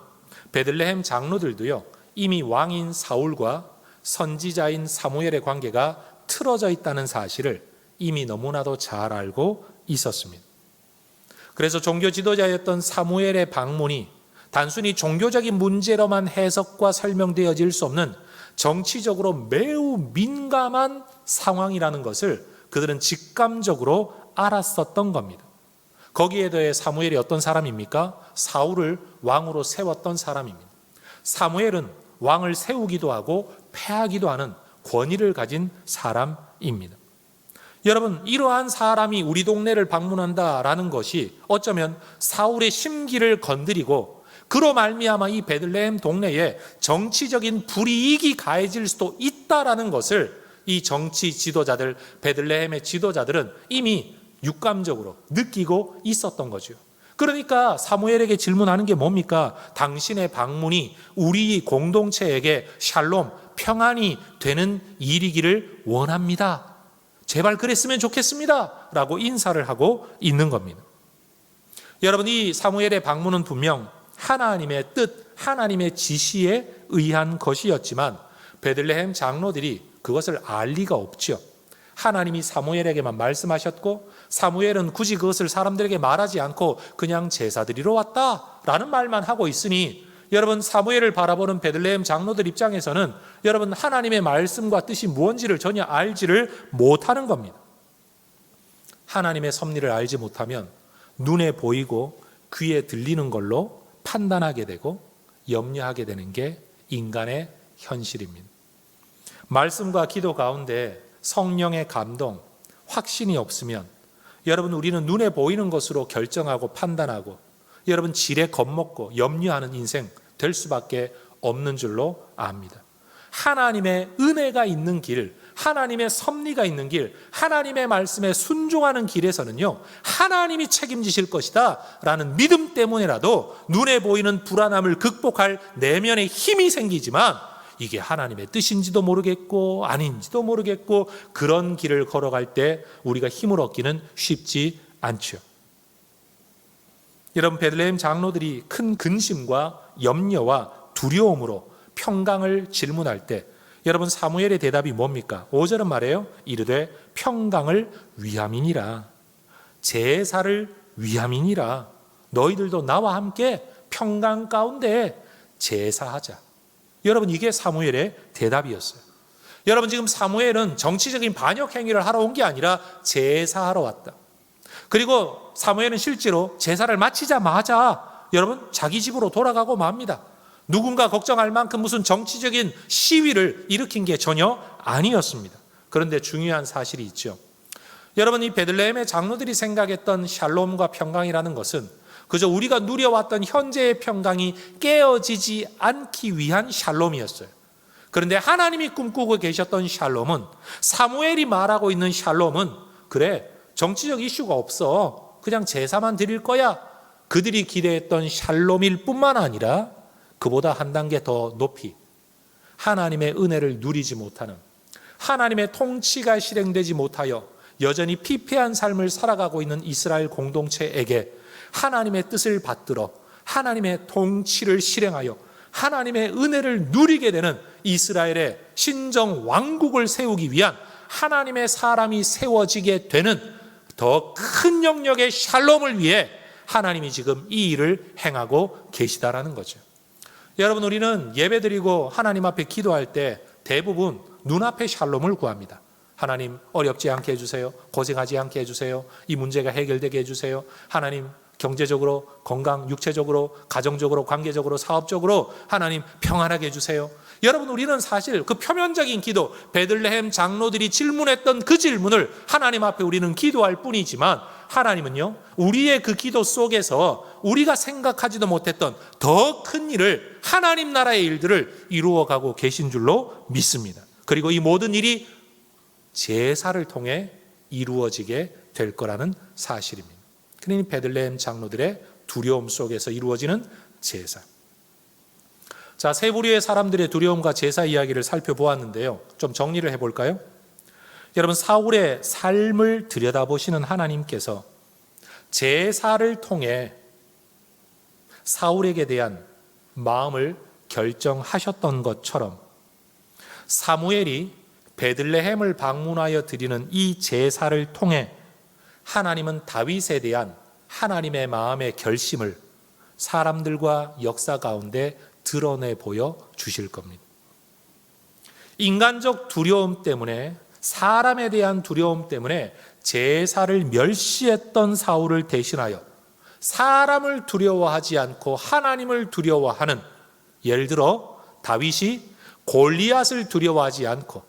베들레헴 장로들도요, 이미 왕인 사울과 선지자인 사무엘의 관계가 틀어져 있다는 사실을 이미 너무나도 잘 알고 있었습니다. 그래서 종교 지도자였던 사무엘의 방문이 단순히 종교적인 문제로만 해석과 설명되어질 수 없는 정치적으로 매우 민감한 상황이라는 것을 그들은 직감적으로 알았었던 겁니다. 거기에 더해 사무엘이 어떤 사람입니까? 사울을 왕으로 세웠던 사람입니다. 사무엘은 왕을 세우기도 하고 패하기도 하는 권위를 가진 사람입니다. 여러분, 이러한 사람이 우리 동네를 방문한다라는 것이 어쩌면 사울의 심기를 건드리고 그로 말미암아 이 베들레헴 동네에 정치적인 불이익이 가해질 수도 있다라는 것을 이 정치 지도자들, 베들레헴의 지도자들은 이미 육감적으로 느끼고 있었던 거죠. 그러니까 사무엘에게 질문하는 게 뭡니까? 당신의 방문이 우리 공동체에게 샬롬, 평안이 되는 일이기를 원합니다. 제발 그랬으면 좋겠습니다. 라고 인사를 하고 있는 겁니다. 여러분, 이 사무엘의 방문은 분명 하나님의 뜻, 하나님의 지시에 의한 것이었지만 베들레헴 장로들이 그것을 알 리가 없죠. 하나님이 사무엘에게만 말씀하셨고 사무엘은 굳이 그것을 사람들에게 말하지 않고 그냥 제사 드리러 왔다라는 말만 하고 있으니 여러분, 사무엘을 바라보는 베들레헴 장로들 입장에서는 여러분, 하나님의 말씀과 뜻이 무엇인지를 전혀 알지를 못하는 겁니다. 하나님의 섭리를 알지 못하면 눈에 보이고 귀에 들리는 걸로 판단하게 되고 염려하게 되는 게 인간의 현실입니다. 말씀과 기도 가운데 성령의 감동, 확신이 없으면 여러분, 우리는 눈에 보이는 것으로 결정하고 판단하고 여러분, 지레 겁먹고 염려하는 인생 될 수밖에 없는 줄로 압니다. 하나님의 은혜가 있는 길, 하나님의 섭리가 있는 길, 하나님의 말씀에 순종하는 길에서는요, 하나님이 책임지실 것이다 라는 믿음 때문에라도 눈에 보이는 불안함을 극복할 내면의 힘이 생기지만 이게 하나님의 뜻인지도 모르겠고 아닌지도 모르겠고 그런 길을 걸어갈 때 우리가 힘을 얻기는 쉽지 않죠. 여러분, 베들레헴 장로들이 큰 근심과 염려와 두려움으로 평강을 질문할 때 여러분, 사무엘의 대답이 뭡니까? 5절은 말해요. 이르되 평강을 위함이니라. 제사를 위함이니라. 너희들도 나와 함께 평강 가운데 제사하자. 여러분, 이게 사무엘의 대답이었어요. 여러분, 지금 사무엘은 정치적인 반역 행위를 하러 온 게 아니라 제사하러 왔다. 그리고 사무엘은 실제로 제사를 마치자마자 여러분, 자기 집으로 돌아가고 맙니다. 누군가 걱정할 만큼 무슨 정치적인 시위를 일으킨 게 전혀 아니었습니다. 그런데 중요한 사실이 있죠. 여러분, 이 베들레헴의 장로들이 생각했던 샬롬과 평강이라는 것은 그저 우리가 누려왔던 현재의 평강이 깨어지지 않기 위한 샬롬이었어요. 그런데 하나님이 꿈꾸고 계셨던 샬롬은, 사무엘이 말하고 있는 샬롬은, 그래, 정치적 이슈가 없어, 그냥 제사만 드릴 거야, 그들이 기대했던 샬롬일 뿐만 아니라 그보다 한 단계 더 높이 하나님의 은혜를 누리지 못하는, 하나님의 통치가 실행되지 못하여 여전히 피폐한 삶을 살아가고 있는 이스라엘 공동체에게 하나님의 뜻을 받들어 하나님의 통치를 실행하여 하나님의 은혜를 누리게 되는 이스라엘의 신정 왕국을 세우기 위한 하나님의 사람이 세워지게 되는 더 큰 영역의 샬롬을 위해 하나님이 지금 이 일을 행하고 계시다라는 거죠. 여러분, 우리는 예배드리고 하나님 앞에 기도할 때 대부분 눈앞의 샬롬을 구합니다. 하나님, 어렵지 않게 해주세요. 고생하지 않게 해주세요. 이 문제가 해결되게 해주세요. 하나님, 경제적으로, 건강, 육체적으로, 가정적으로, 관계적으로, 사업적으로 하나님 평안하게 해주세요. 여러분, 우리는 사실 그 표면적인 기도, 베들레헴 장로들이 질문했던 그 질문을 하나님 앞에 우리는 기도할 뿐이지만 하나님은요, 우리의 그 기도 속에서 우리가 생각하지도 못했던 더 큰 일을, 하나님 나라의 일들을 이루어가고 계신 줄로 믿습니다. 그리고 이 모든 일이 제사를 통해 이루어지게 될 거라는 사실입니다. 그러니 베들레헴 장로들의 두려움 속에서 이루어지는 제사. 자, 세 부류의 사람들의 두려움과 제사 이야기를 살펴보았는데요. 좀 정리를 해볼까요? 여러분, 사울의 삶을 들여다보시는 하나님께서 제사를 통해 사울에게 대한 마음을 결정하셨던 것처럼 사무엘이 베들레헴을 방문하여 드리는 이 제사를 통해 하나님은 다윗에 대한 하나님의 마음의 결심을 사람들과 역사 가운데 드러내 보여 주실 겁니다. 인간적 두려움 때문에, 사람에 대한 두려움 때문에 제사를 멸시했던 사울을 대신하여 사람을 두려워하지 않고 하나님을 두려워하는, 예를 들어 다윗이 골리앗을 두려워하지 않고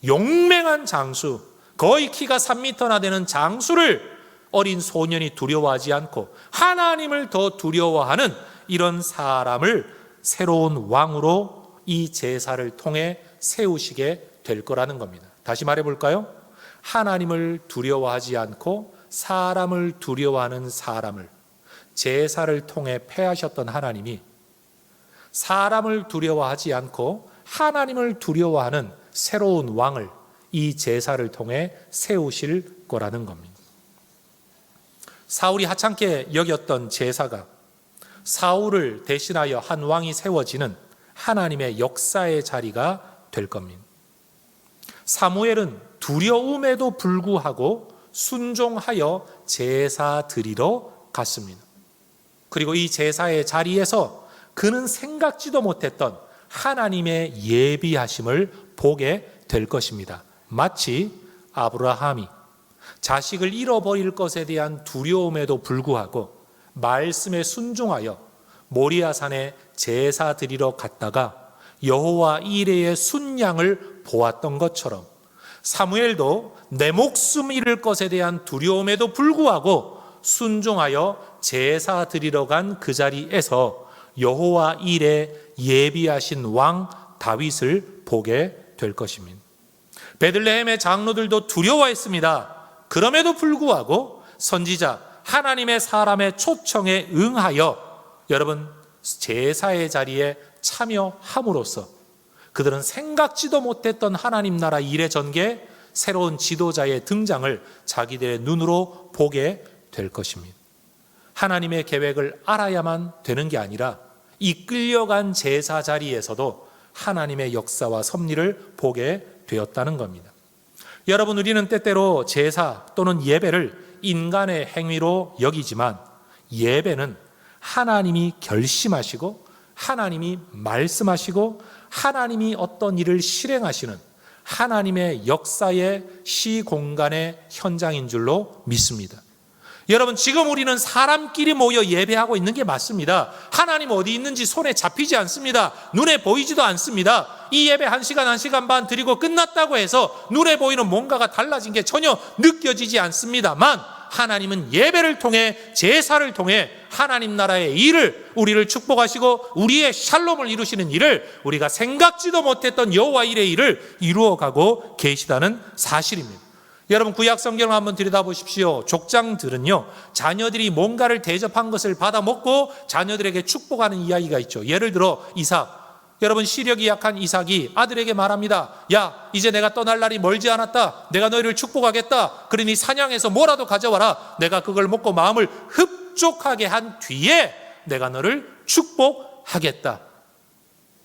용맹한 장수, 거의 키가 3m나 되는 장수를 어린 소년이 두려워하지 않고 하나님을 더 두려워하는 이런 사람을 새로운 왕으로 이 제사를 통해 세우시게 될 거라는 겁니다. 다시 말해볼까요? 하나님을 두려워하지 않고 사람을 두려워하는 사람을 제사를 통해 패하셨던 하나님이 사람을 두려워하지 않고 하나님을 두려워하는 새로운 왕을 이 제사를 통해 세우실 거라는 겁니다. 사울이 하찮게 여겼던 제사가 사울을 대신하여 한 왕이 세워지는 하나님의 역사의 자리가 될 겁니다. 사무엘은 두려움에도 불구하고 순종하여 제사 드리러 갔습니다. 그리고 이 제사의 자리에서 그는 생각지도 못했던 하나님의 예비하심을 보게 될 것입니다. 마치 아브라함이 자식을 잃어버릴 것에 대한 두려움에도 불구하고 말씀에 순종하여 모리아산에 제사 드리러 갔다가 여호와 이레의 순양을 보았던 것처럼 사무엘도 내 목숨 잃을 것에 대한 두려움에도 불구하고 순종하여 제사 드리러 간 그 자리에서 여호와 이레 예비하신 왕 다윗을 보게 될 것입니다. 베들레헴의 장로들도 두려워했습니다. 그럼에도 불구하고 선지자 하나님의 사람의 초청에 응하여 여러분 제사의 자리에 참여함으로써 그들은 생각지도 못했던 하나님 나라 일의 전개, 새로운 지도자의 등장을 자기들의 눈으로 보게 될 것입니다. 하나님의 계획을 알아야만 되는 게 아니라 이끌려간 제사 자리에서도 하나님의 역사와 섭리를 보게 되었다는 겁니다. 여러분, 우리는 때때로 제사 또는 예배를 인간의 행위로 여기지만 예배는 하나님이 결심하시고 하나님이 말씀하시고 하나님이 어떤 일을 실행하시는 하나님의 역사의 시공간의 현장인 줄로 믿습니다. 여러분, 지금 우리는 사람끼리 모여 예배하고 있는 게 맞습니다. 하나님 어디 있는지 손에 잡히지 않습니다. 눈에 보이지도 않습니다. 이 예배 1시간, 1시간 반 드리고 끝났다고 해서 눈에 보이는 뭔가가 달라진 게 전혀 느껴지지 않습니다만 하나님은 예배를 통해, 제사를 통해 하나님 나라의 일을, 우리를 축복하시고 우리의 샬롬을 이루시는 일을, 우리가 생각지도 못했던 여호와 일의 일을 이루어가고 계시다는 사실입니다. 여러분, 구약 성경을 한번 들여다보십시오. 족장들은요, 자녀들이 뭔가를 대접한 것을 받아 먹고 자녀들에게 축복하는 이야기가 있죠. 예를 들어 이삭, 여러분 시력이 약한 이삭이 아들에게 말합니다. 야, 이제 내가 떠날 날이 멀지 않았다. 내가 너희를 축복하겠다. 그러니 사냥해서 뭐라도 가져와라. 내가 그걸 먹고 마음을 흡족하게 한 뒤에 내가 너를 축복하겠다.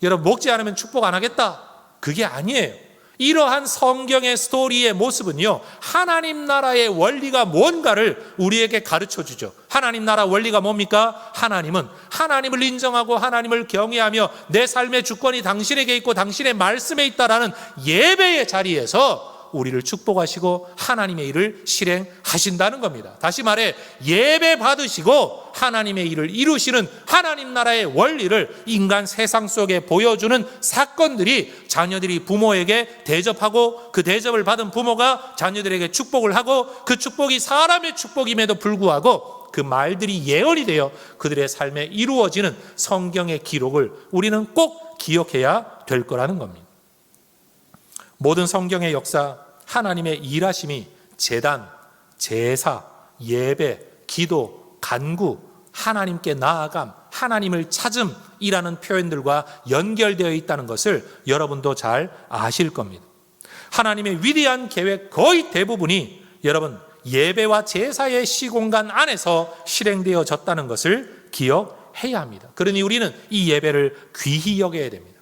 여러분, 먹지 않으면 축복 안 하겠다. 그게 아니에요. 이러한 성경의 스토리의 모습은요, 하나님 나라의 원리가 뭔가를 우리에게 가르쳐 주죠. 하나님 나라 원리가 뭡니까? 하나님은 하나님을 인정하고 하나님을 경외하며 내 삶의 주권이 당신에게 있고 당신의 말씀에 있다라는 예배의 자리에서 우리를 축복하시고 하나님의 일을 실행하신다는 겁니다. 다시 말해, 예배 받으시고 하나님의 일을 이루시는 하나님 나라의 원리를 인간 세상 속에 보여주는 사건들이, 자녀들이 부모에게 대접하고 그 대접을 받은 부모가 자녀들에게 축복을 하고 그 축복이 사람의 축복임에도 불구하고 그 말들이 예언이 되어 그들의 삶에 이루어지는 성경의 기록을 우리는 꼭 기억해야 될 거라는 겁니다. 모든 성경의 역사, 하나님의 일하심이 제단, 제사, 예배, 기도, 간구, 하나님께 나아감, 하나님을 찾음이라는 표현들과 연결되어 있다는 것을 여러분도 잘 아실 겁니다. 하나님의 위대한 계획 거의 대부분이 여러분 예배와 제사의 시공간 안에서 실행되어졌다는 것을 기억해야 합니다. 그러니 우리는 이 예배를 귀히 여겨야 됩니다.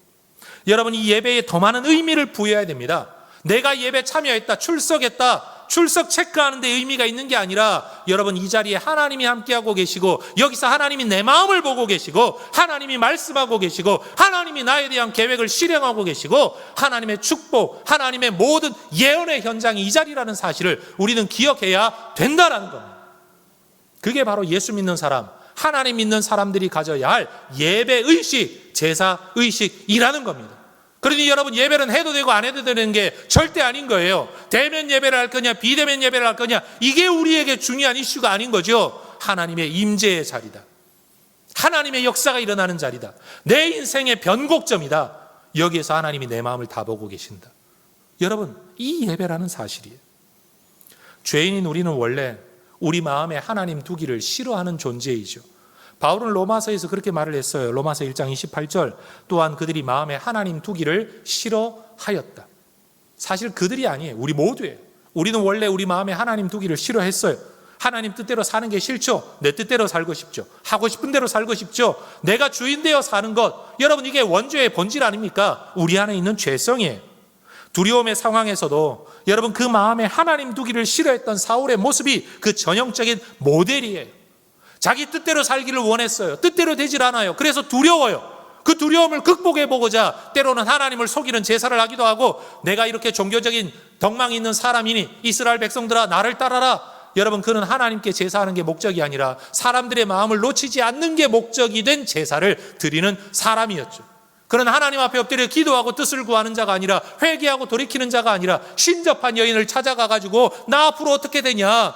여러분, 이 예배에 더 많은 의미를 부여해야 됩니다. 내가 예배 참여했다, 출석했다, 출석 체크하는 데 의미가 있는 게 아니라 여러분, 이 자리에 하나님이 함께하고 계시고 여기서 하나님이 내 마음을 보고 계시고 하나님이 말씀하고 계시고 하나님이 나에 대한 계획을 실행하고 계시고 하나님의 축복, 하나님의 모든 예언의 현장이 이 자리라는 사실을 우리는 기억해야 된다라는 겁니다. 그게 바로 예수 믿는 사람, 하나님 믿는 사람들이 가져야 할 예배의식, 제사의식이라는 겁니다. 그러니 여러분, 예배는 해도 되고 안 해도 되는 게 절대 아닌 거예요. 대면 예배를 할 거냐 비대면 예배를 할 거냐, 이게 우리에게 중요한 이슈가 아닌 거죠. 하나님의 임재의 자리다, 하나님의 역사가 일어나는 자리다, 내 인생의 변곡점이다. 여기에서 하나님이 내 마음을 다 보고 계신다. 여러분, 이 예배라는 사실이에요. 죄인인 우리는 원래 우리 마음에 하나님 두기를 싫어하는 존재이죠. 바울은 로마서에서 그렇게 말을 했어요. 로마서 1장 28절, 또한 그들이 마음에 하나님 두기를 싫어하였다. 사실 그들이 아니에요. 우리 모두예요. 우리는 원래 우리 마음에 하나님 두기를 싫어했어요. 하나님 뜻대로 사는 게 싫죠. 내 뜻대로 살고 싶죠. 하고 싶은 대로 살고 싶죠. 내가 주인 되어 사는 것, 여러분, 이게 원죄의 본질 아닙니까? 우리 안에 있는 죄성이에요. 두려움의 상황에서도 여러분, 그 마음에 하나님 두기를 싫어했던 사울의 모습이 그 전형적인 모델이에요. 자기 뜻대로 살기를 원했어요. 뜻대로 되질 않아요. 그래서 두려워요. 그 두려움을 극복해보고자 때로는 하나님을 속이는 제사를 하기도 하고, 내가 이렇게 종교적인 덕망이 있는 사람이니 이스라엘 백성들아 나를 따라라. 여러분, 그는 하나님께 제사하는 게 목적이 아니라 사람들의 마음을 놓치지 않는 게 목적이 된 제사를 드리는 사람이었죠. 그는 하나님 앞에 엎드려 기도하고 뜻을 구하는 자가 아니라, 회개하고 돌이키는 자가 아니라 신접한 여인을 찾아가가지고 나 앞으로 어떻게 되냐,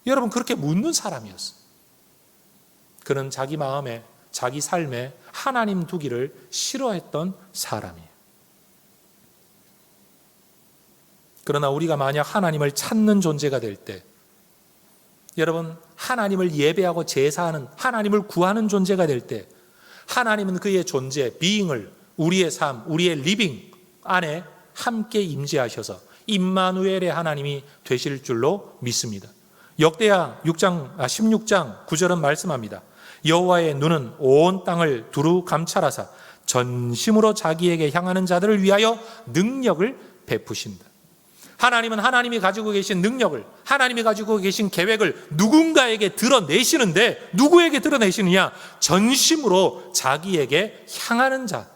여러분, 그렇게 묻는 사람이었어요. 그는 자기 마음에, 자기 삶에 하나님 두기를 싫어했던 사람이에요. 그러나 우리가 만약 하나님을 찾는 존재가 될 때, 여러분, 하나님을 예배하고 제사하는, 하나님을 구하는 존재가 될 때, 하나님은 그의 존재, 비잉을 우리의 삶, 우리의 리빙 안에 함께 임재하셔서 임마누엘의 하나님이 되실 줄로 믿습니다. 역대하 16장 9절은 말씀합니다. 여호와의 눈은 온 땅을 두루 감찰하사 전심으로 자기에게 향하는 자들을 위하여 능력을 베푸신다. 하나님은 하나님이 가지고 계신 능력을, 하나님이 가지고 계신 계획을 누군가에게 드러내시는데, 누구에게 드러내시느냐? 전심으로 자기에게 향하는 자,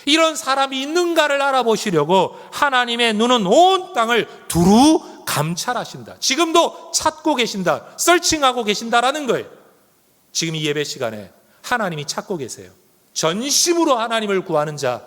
이런 사람이 있는가를 알아보시려고 하나님의 눈은 온 땅을 두루 감찰하신다. 지금도 찾고 계신다, 서칭하고 계신다라는 거예요. 지금 이 예배 시간에 하나님이 찾고 계세요. 전심으로 하나님을 구하는 자,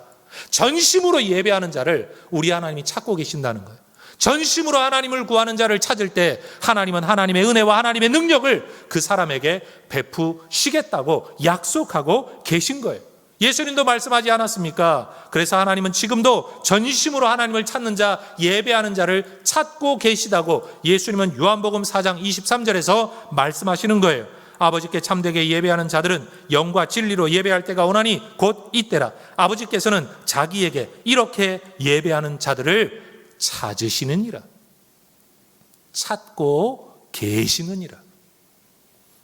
전심으로 예배하는 자를 우리 하나님이 찾고 계신다는 거예요. 전심으로 하나님을 구하는 자를 찾을 때 하나님은 하나님의 은혜와 하나님의 능력을 그 사람에게 베푸시겠다고 약속하고 계신 거예요. 예수님도 말씀하지 않았습니까? 그래서 하나님은 지금도 전심으로 하나님을 찾는 자, 예배하는 자를 찾고 계시다고 예수님은 요한복음 4장 23절에서 말씀하시는 거예요. 아버지께 참되게 예배하는 자들은 영과 진리로 예배할 때가 오나니 곧 이때라. 아버지께서는 자기에게 이렇게 예배하는 자들을 찾으시느니라. 찾고 계시느니라.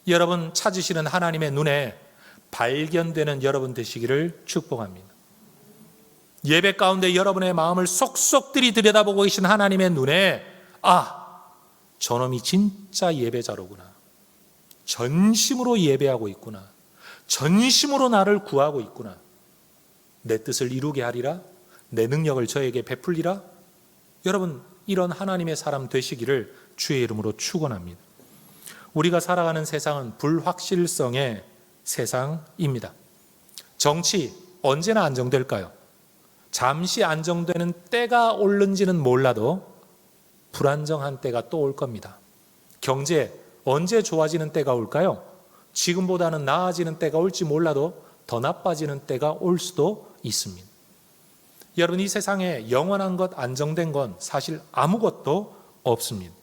여러분, 찾으시는 하나님의 눈에 발견되는 여러분 되시기를 축복합니다. 예배 가운데 여러분의 마음을 속속들이 들여다보고 계신 하나님의 눈에, 아, 저놈이 진짜 예배자로구나, 전심으로 예배하고 있구나, 전심으로 나를 구하고 있구나, 내 뜻을 이루게 하리라, 내 능력을 저에게 베풀리라. 여러분, 이런 하나님의 사람 되시기를 주의 이름으로 축원합니다. 우리가 살아가는 세상은 불확실성의 세상입니다. 정치 언제나 안정될까요? 잠시 안정되는 때가 오는지는 몰라도 불안정한 때가 또 올 겁니다. 경제 언제 좋아지는 때가 올까요? 지금보다는 나아지는 때가 올지 몰라도 더 나빠지는 때가 올 수도 있습니다. 여러분, 이 세상에 영원한 것, 안정된 건 사실 아무것도 없습니다.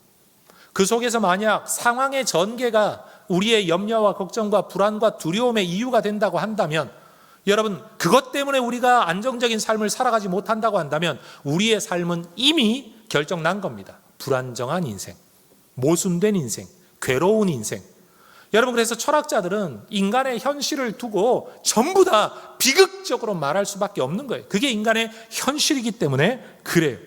그 속에서 만약 상황의 전개가 우리의 염려와 걱정과 불안과 두려움의 이유가 된다고 한다면, 여러분, 그것 때문에 우리가 안정적인 삶을 살아가지 못한다고 한다면 우리의 삶은 이미 결정난 겁니다. 불안정한 인생, 모순된 인생, 괴로운 인생. 여러분, 그래서 철학자들은 인간의 현실을 두고 전부 다 비극적으로 말할 수밖에 없는 거예요. 그게 인간의 현실이기 때문에 그래요.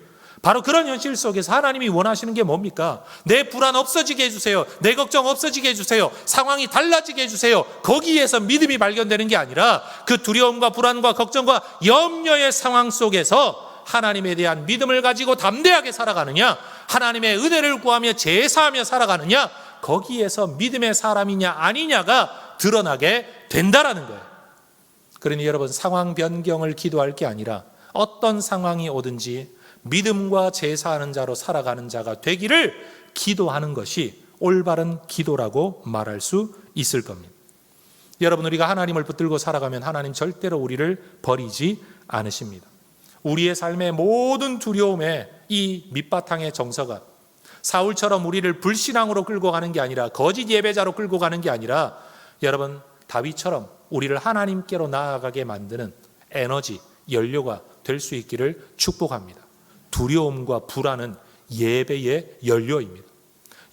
바로 그런 현실 속에서 하나님이 원하시는 게 뭡니까? 내 불안 없어지게 해주세요. 내 걱정 없어지게 해주세요. 상황이 달라지게 해주세요. 거기에서 믿음이 발견되는 게 아니라 그 두려움과 불안과 걱정과 염려의 상황 속에서 하나님에 대한 믿음을 가지고 담대하게 살아가느냐, 하나님의 은혜를 구하며 제사하며 살아가느냐, 거기에서 믿음의 사람이냐 아니냐가 드러나게 된다라는 거예요. 그러니 여러분, 상황 변경을 기도할 게 아니라 어떤 상황이 오든지 믿음과 제사하는 자로 살아가는 자가 되기를 기도하는 것이 올바른 기도라고 말할 수 있을 겁니다. 여러분, 우리가 하나님을 붙들고 살아가면 하나님 절대로 우리를 버리지 않으십니다. 우리의 삶의 모든 두려움에 이 밑바탕의 정서가 사울처럼 우리를 불신앙으로 끌고 가는 게 아니라, 거짓 예배자로 끌고 가는 게 아니라, 여러분, 다윗처럼 우리를 하나님께로 나아가게 만드는 에너지, 연료가 될 수 있기를 축복합니다. 두려움과 불안은 예배의 연료입니다.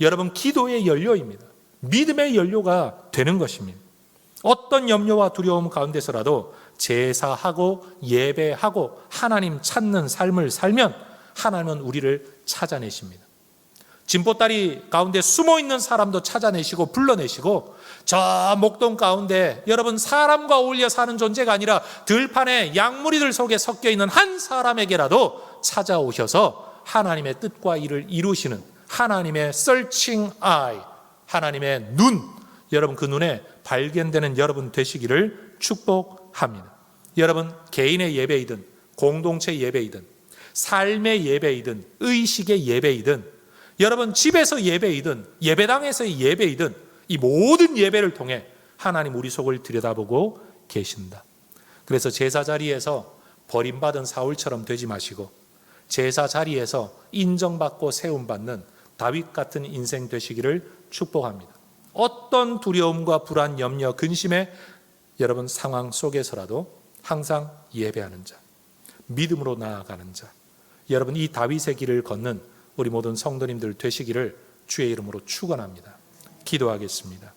여러분, 기도의 연료입니다. 믿음의 연료가 되는 것입니다. 어떤 염려와 두려움 가운데서라도 제사하고 예배하고 하나님 찾는 삶을 살면 하나님은 우리를 찾아내십니다. 진보다리 가운데 숨어있는 사람도 찾아내시고 불러내시고, 저 목동 가운데 여러분, 사람과 어울려 사는 존재가 아니라 들판에 양무리들 속에 섞여있는 한 사람에게라도 찾아오셔서 하나님의 뜻과 일을 이루시는 하나님의 searching eye, 하나님의 눈, 여러분, 그 눈에 발견되는 여러분 되시기를 축복합니다. 여러분, 개인의 예배이든 공동체 예배이든 삶의 예배이든 의식의 예배이든 여러분, 집에서 예배이든 예배당에서의 예배이든 이 모든 예배를 통해 하나님 우리 속을 들여다보고 계신다. 그래서 제사 자리에서 버림받은 사울처럼 되지 마시고 제사 자리에서 인정받고 세움받는 다윗 같은 인생 되시기를 축복합니다. 어떤 두려움과 불안, 염려, 근심의 여러분 상황 속에서라도 항상 예배하는 자, 믿음으로 나아가는 자, 여러분, 이 다윗의 길을 걷는 우리 모든 성도님들 되시기를 주의 이름으로 축원합니다. 기도하겠습니다.